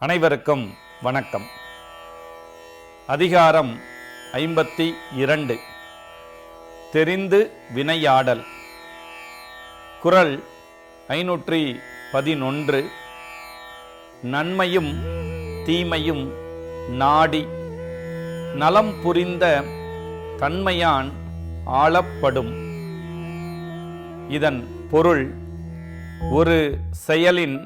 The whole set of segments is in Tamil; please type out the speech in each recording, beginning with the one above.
அனைவருக்கும் வணக்கம். அதிகாரம் 52 தெரிந்து வினையாடல். குறள் 511 நன்மையும் தீமையும் நாடி நலம் புரிந்த தன்மையான் ஆளப்படும். இதன் பொருள், ஒரு செயலின்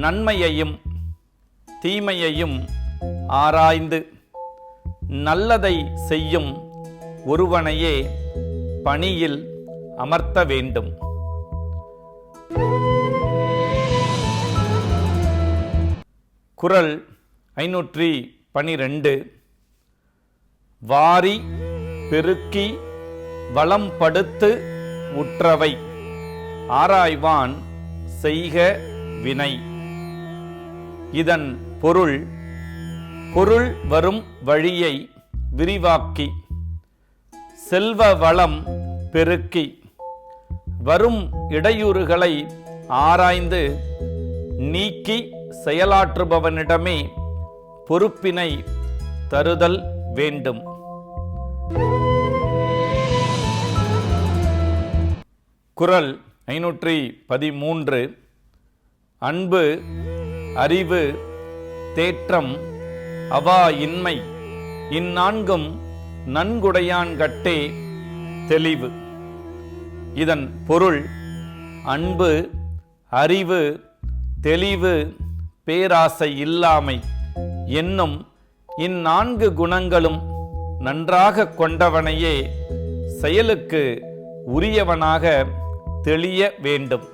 நன்மையையும் தீமையையும் ஆராய்ந்து நல்லதை செய்யும் ஒருவனையே பணியில் அமர்த்த வேண்டும். குறள் 512 வாரி பெருக்கி வளம்படுத்து உற்றவை ஆராய்வான் செய்க வினை. இதன் பொருள், பொருள் வரும் வழியை விரிவாக்கி செல்வ வளம் பெருக்கி வரும் இடையூறுகளை ஆராய்ந்து நீக்கி செயலாற்றுபவனிடமே பொறுப்பினை தருதல் வேண்டும். குறள் 513 அன்பு அறிவு தேற்றம் அவா இன்மை இந்நான்கும் நன்குடையான்கட்டே தெளிவு. இதன் பொருள், அன்பு அறிவு தெளிவு பேராசை இல்லாமை என்னும் இந்நான்கு குணங்களும் நன்றாக கொண்டவனையே செயலுக்கு உரியவனாக தெளிய வேண்டும்.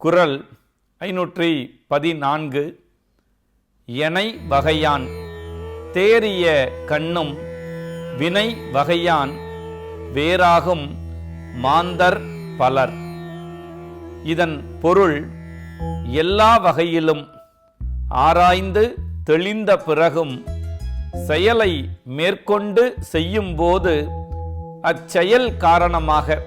குறள் 514 எனை வகையான் தேறிய கண்ணும் வினை வகையான் வேறாகும் மாந்தர் பலர். இதன் பொருள், எல்லா வகையிலும் ஆராய்ந்து தெளிந்த பிறகும் செயலை மேற்கொண்டு செய்யும்போது அச்செயல் காரணமாக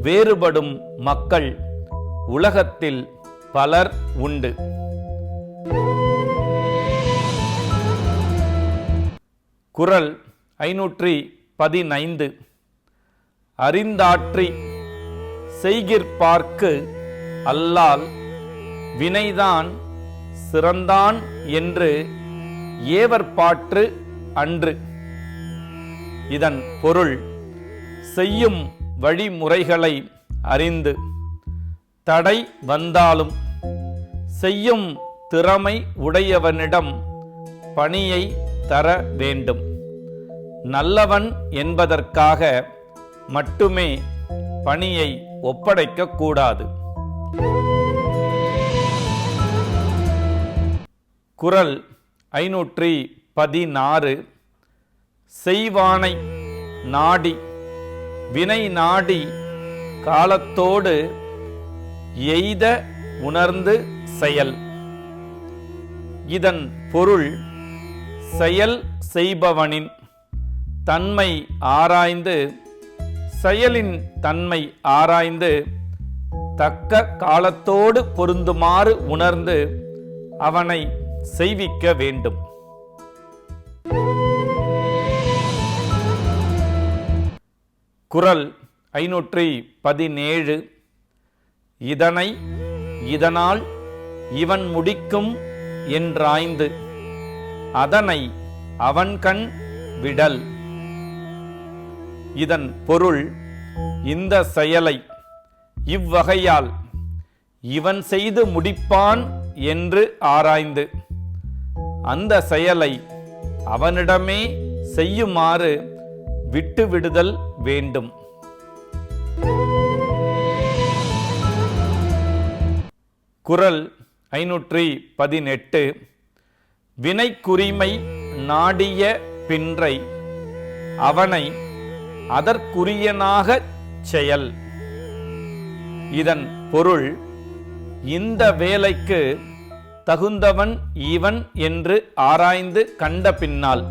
வேறுபடும் மக்கள் உலகத்தில் பலர் உண்டு. குறள் 515 அறிந்தாற்றி செய்கிற்பார்க்கு அல்லால் வினைதான் சிறந்தான் என்று ஏவற்பாற்று அன்று. இதன் பொருள், செய்யும் வழிமுறைகளை அறிந்து தடை வந்தாலும் செய்யும் திறமை உடையவனிடம் பணியை தர வேண்டும். நல்லவன் என்பதற்காக மட்டுமே பணியை ஒப்படைக்க கூடாது. குறள் 516 செய்வானை நாடி வினை நாடி காலத்தோடு எய்த உணர்ந்து செயல். இதன் பொருள், செயல் செய்பவனின் தன்மை ஆராய்ந்து செயலின் தன்மை ஆராய்ந்து தக்க காலத்தோடு பொருந்துமாறு உணர்ந்து அவனை செய்விக்க வேண்டும். குறள் 517 இதனை இதனால் இவன் முடிக்கும் என்றாய்ந்து அதனை அவன்கண் விடல். இதன் பொருள், இந்த செயலை இவ்வகையால் இவன் செய்து முடிப்பான் என்று ஆராய்ந்து அந்த செயலை அவனிடமே செய்யுமாறு விட்டுவிடுதல் வேண்டும். குறள் 518 வினைக்குரிமை நாடிய பின்றை அவனை அதற்குரியனாகச் செயல். இதன் பொருள், இந்த வேலைக்கு தகுந்தவன் இவன் என்று ஆராய்ந்து கண்ட பின்னால்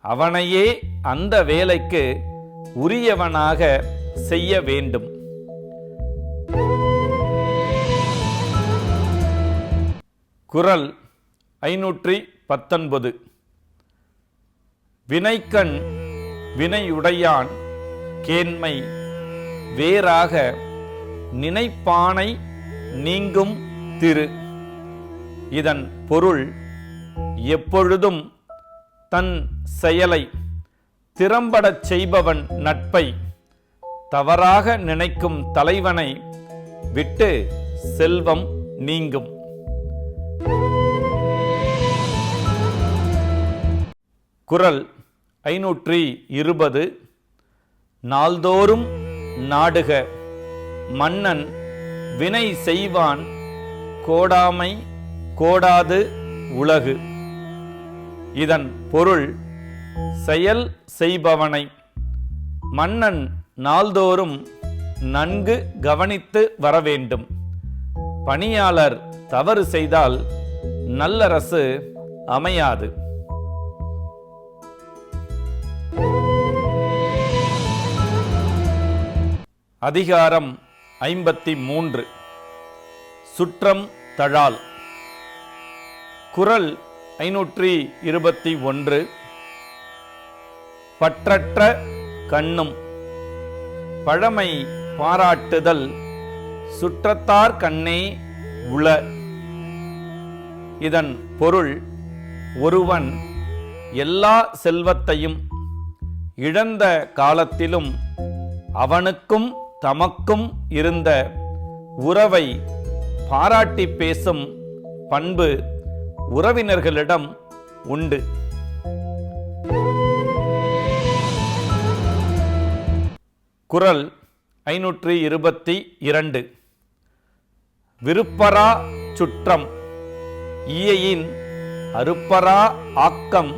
அவனையே அந்த வேலைக்கு உரியவனாக செய்ய வேண்டும். குறள் 519. வினைக்கண் வினையுடையான் கேண்மை வேறாக நினைப்பானை நீங்கும் திரு. இதன் பொருள், எப்பொழுதும் தன் செயலை திறம்படச் செய்பவன் நட்பை தவறாக நினைக்கும் தலைவனை விட்டு செல்வம் நீங்கும். குறள் 520. நாள்தோறும் நாடுக மன்னன் வினை செய்வான் கோடாமை கோடாது உலகு. இதன் பொருள், செயல் செய்பவனை மன்னன் நாள்தோறும் நன்கு கவனித்து வரவேண்டும். பணியாளர் தவறு செய்தால் நல்லரசு அமையாது. அதிகாரம் 53. சுற்றம் தழால். குறள் 521. பற்றற்ற கண்ணும் பழமை பாராட்டுதல் சுற்றத்தார் கண்ணே உள. இதன் பொருள், ஒருவன் எல்லா செல்வத்தையும் இழந்த காலத்திலும் அவனுக்கும் தமக்கும் இருந்த உறவை பாராட்டி பேசும் பண்பு உறவினர்களிடம் உண்டு. குறள் 522. விருப்பரா சுற்றம் ஈயையின் அருப்பரா ஆக்கம்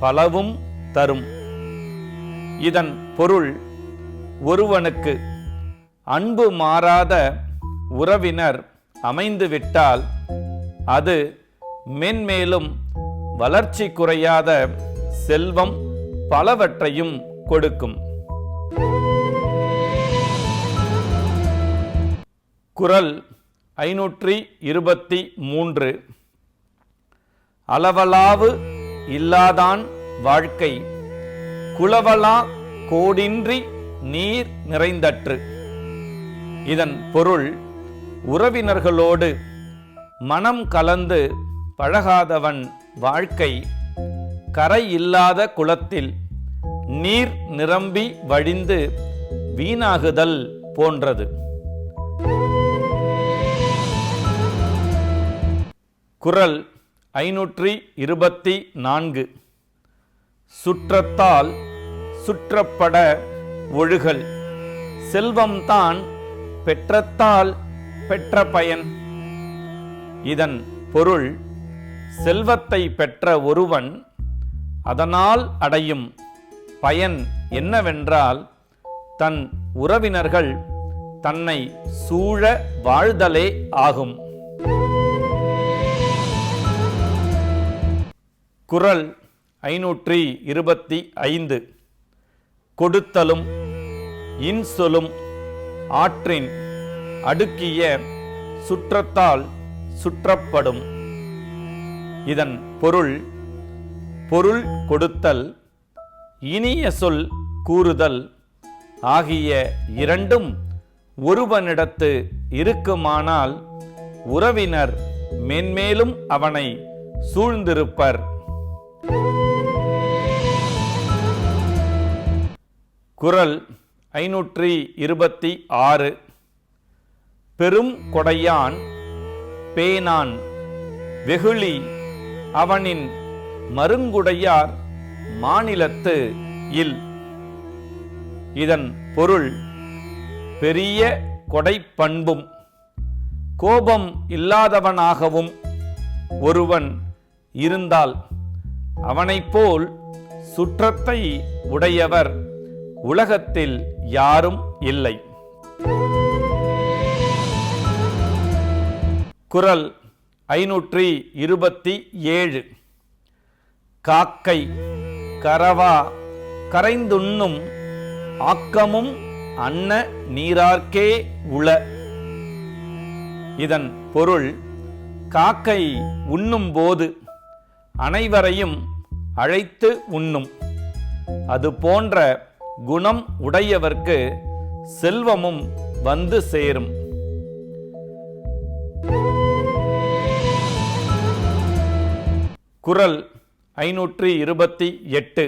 பலவும் தரும். இதன் பொருள், ஒருவனுக்கு அன்பு மாறாத உறவினர் அமைந்துவிட்டால் அது மென்மேலும் வளர்ச்சி குறையாத செல்வம் பலவற்றையும் கொடுக்கும். குறள் 523. அளவலாவு இல்லாதான் வாழ்க்கை குளவலா கோடின்றி நீர் நிறைந்தற்று. இதன் பொருள், உறவினர்களோடு மனம் கலந்து பழகாதவன் வாழ்க்கை கரை இல்லாத குளத்தில் நீர் நிரம்பி வழிந்து வீணாகுதல் போன்றது. குறள் 524. சுற்றத்தால் சுற்றப்பட ஒழுகல் செல்வம்தான் பெற்றத்தால் பெற்ற பயன். இதன் பொருள், செல்வத்தை பெற்ற ஒருவன் அதனால் அடையும் பயன் என்னவென்றால், தன் உறவினர்கள் தன்னை சூழ வாழ்தலே ஆகும். குறள் 525. கொடுத்தலும் இன்சொலும் ஆற்றின் அடுக்கிய சுற்றத்தால் சுற்றப்படும். இதன் பொருள், பொருள் கொடுத்தல் இனிய சொல் கூறுதல் ஆகிய இரண்டும் ஒருவனிடத்து இருக்குமானால் உறவினர் மென்மேலும் அவனை சூழ்ந்திருப்பர். குறள் 526. பெரும் கொடையான் பேனான் வெகுளி அவனின் மருங்குடையார் மாநிலத்து இல். இதன் பொருள், பெரிய கொடைப்பண்பும் கோபம் இல்லாதவனாகவும் ஒருவன் இருந்தால் அவனைப்போல் சுற்றத்தை உடையவர் உலகத்தில் யாரும் இல்லை. குறள் 527. காக்கை கரவா கரைந்துண்ணும் ஆக்கமும் அன்ன நீரார்க்கே உள. இதன் பொருள், காக்கை உண்ணும் போது அனைவரையும் அழைத்து உண்ணும். அது போன்ற குணம் உடையவர்க்கு செல்வமும் வந்து சேரும். குறள் 528.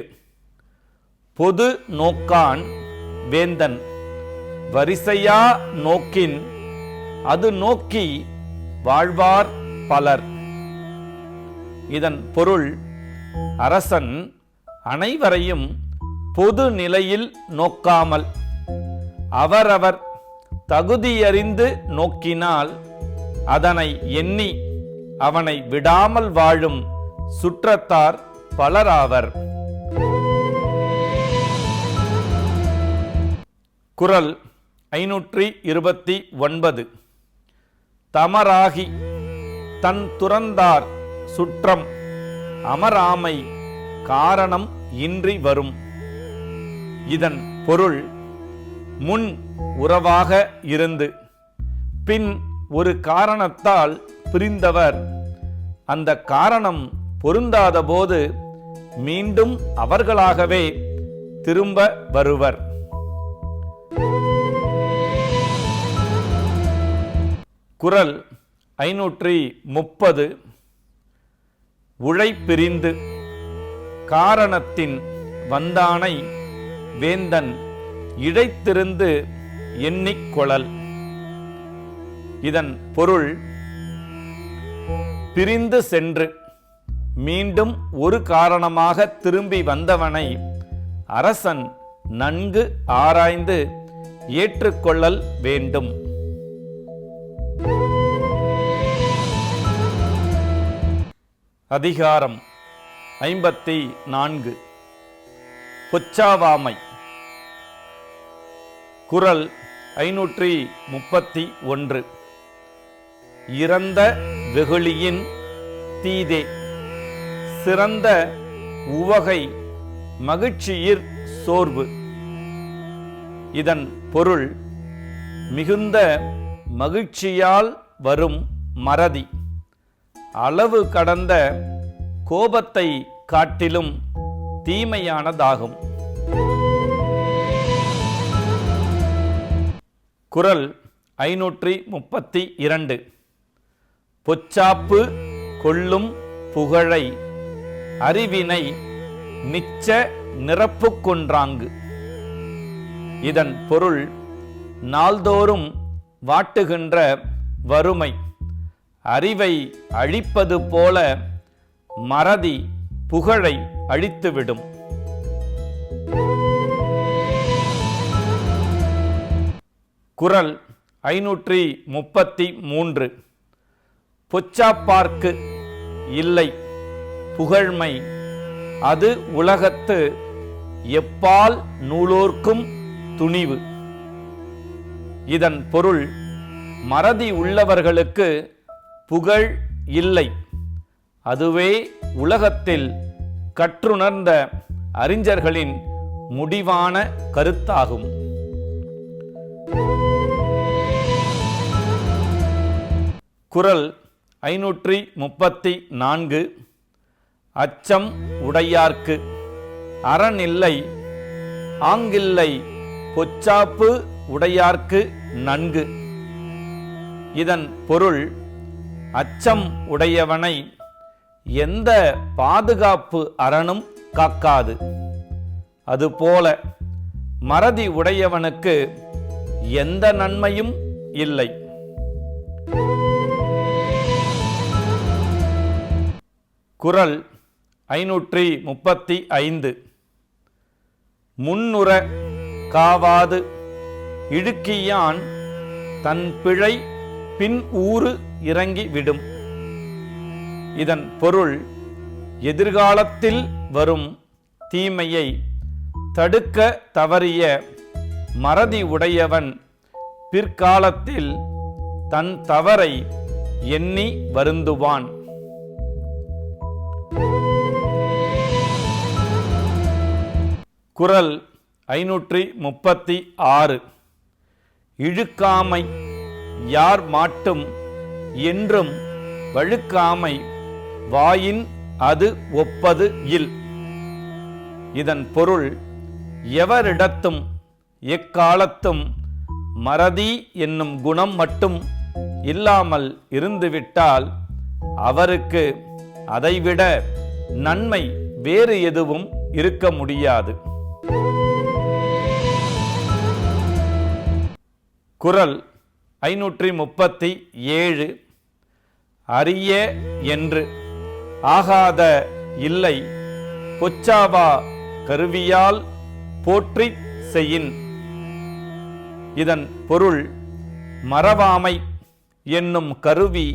பொது நோக்கான் வேந்தன் வரிசையா நோக்கின் அது நோக்கி வாழ்வார் பலர். இதன் பொருள், அரசன் அனைவரையும் பொது நிலையில் நோக்காமல் அவரவர் தகுதியறிந்து நோக்கினால் அதனை எண்ணி அவனை விடாமல் வாழும் சுற்றத்தார் பலராவர். குறள் 529. தமராகி தன் துறந்தார் சுற்றம் அமராமை காரணம் இன்றி வரும். இதன் பொருள், முன் உறவாக இருந்து பின் ஒரு காரணத்தால் பிரிந்தவர் அந்த காரணம் பொருந்தாத போது மீண்டும் அவர்களாகவே திரும்ப வருவர். குறள் 530. உழைப்பிரிந்து காரணத்தின் வந்தானை வேந்தன் இழைத்திருந்து எண்ணிக்கொளல். இதன் பொருள், பிரிந்து சென்று மீண்டும் ஒரு காரணமாக திரும்பி வந்தவனை அரசன் நன்கு ஆராய்ந்து ஏற்றுக்கொள்ளல் வேண்டும். அதிகாரம் 54. பொச்சாவாமை. குறள் 531. இறந்த வெகுளியின் தீதே சிறந்த உவகை மகிழ்ச்சியிற் சோர்வு. இதன் பொருள், மிகுந்த மகிழ்ச்சியால் வரும் மறதி அளவு கடந்த கோபத்தை காட்டிலும் தீமையானதாகும். குறள் 532. பொச்சாப்பு கொள்ளும் புகழை அறிவினை நிச்ச நிரப்பு கொன்றாங்கு. இதன் பொருள், நாள்தோறும் வாட்டுகின்ற வறுமை அறிவை அழிப்பது போல மறதி புகழை அழித்துவிடும். குறள் 533. பொச்சாப்பார்க்கு இல்லை புகழ்மை அது உலகத்து எப்பால் நூலோர்க்கும் துணிவு. இதன் பொருள், மறதி உள்ளவர்களுக்கு புகழ் இல்லை, அதுவே உலகத்தில் கற்றுணர்ந்த அறிஞர்களின் முடிவான கருத்தாகும். குறள் 534. அச்சம் உடையார்க்கு அறனில்லை ஆங்கில்லை பொச்சாப்பு உடையார்க்கு நன்கு. இதன் பொருள், அச்சம் உடையவனை எந்த பாதுகாப்பு அறனும் காக்காது, அதுபோல மறதி உடையவனுக்கு எந்த நன்மையும் இல்லை. குறள் 535. முன்னுற காவாது இழுக்கியான் தன் பிழை பின் ஊறு இறங்கி விடும். இதன் பொருள், எதிர்காலத்தில் வரும் தீமையை தடுக்க தவறிய மறதி உடையவன் பிற்காலத்தில் தன் தவறை எண்ணி வருந்துவான். குறள் 536. இழுக்காமை யார் மாட்டும் என்றும் வழுக்காமை வாயின் அது ஒப்பது இல். இதன் பொருள் எவரிடத்தும் எக்காலத்தும் மறதி என்னும் குணம் மட்டும் இல்லாமல் இருந்துவிட்டால் அவருக்கு அதைவிட நன்மை வேறு எதுவும் இருக்க முடியாது. குறள் 537. அரிய என்று ஆகாத இல்லை பொச்சாவா கருவியால் போற்றி செய்யின். இதன் பொருள் மறவாமை என்னும் கருவி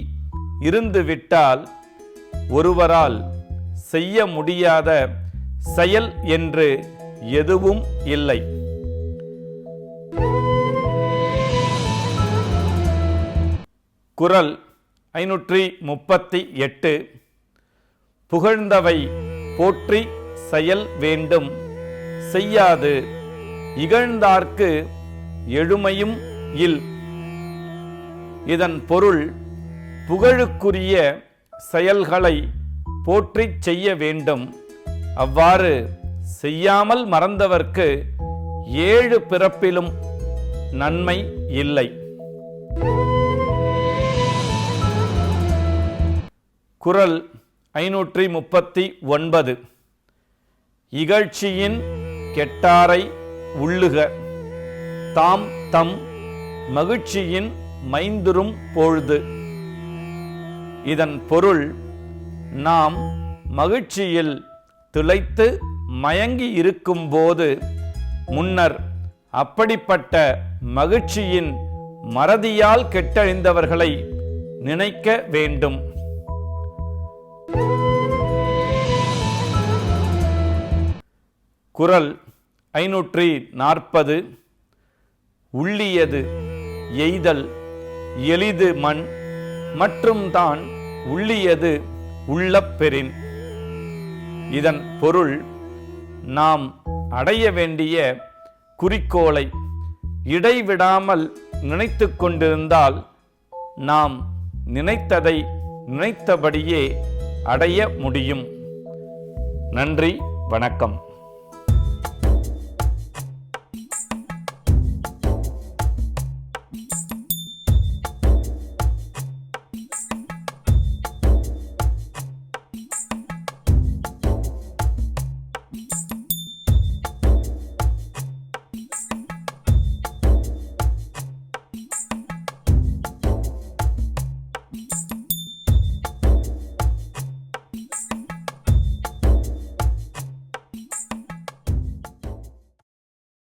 இருந்துவிட்டால் ஒருவரால் செய்ய முடியாத செயல் என்று எதுவும் இல்லை. குறள் 538. புகழ்ந்தவை போற்றி செயல் வேண்டும் செய்யாது இகழ்ந்தார்க்கு எழுமையும் இல். இதன் பொருள் புகழுக்குரிய செயல்களை போற்றி செய்ய வேண்டும். அவ்வாறு செய்யாமல் மறந்தவர்க்கு 7 பிறப்பிலும் நன்மை இல்லை. குறள் 539. இகழ்ச்சியின் கெட்டாரை உள்ளுக தாம் தம் மகிழ்ச்சியின் மைந்துரும் பொழுது. இதன் பொருள் நாம் மகிழ்ச்சியில் திளைத்து மயங்கி இருக்கும்போது முன்னர் அப்படிப்பட்ட மகிழ்ச்சியின் மறதியால் கெட்டழிந்தவர்களை நினைக்க வேண்டும். குறள் 540. உள்ளியது எய்தல் எளிது மண் மற்றும் தான் உள்ளியது உள்ள பெறின். இதன் பொருள் நாம் அடைய வேண்டிய குறிக்கோளை இடைவிடாமல் நினைத்து கொண்டிருந்தால் நாம் நினைத்ததை நினைத்தபடியே அடைய முடியும். நன்றி, வணக்கம்.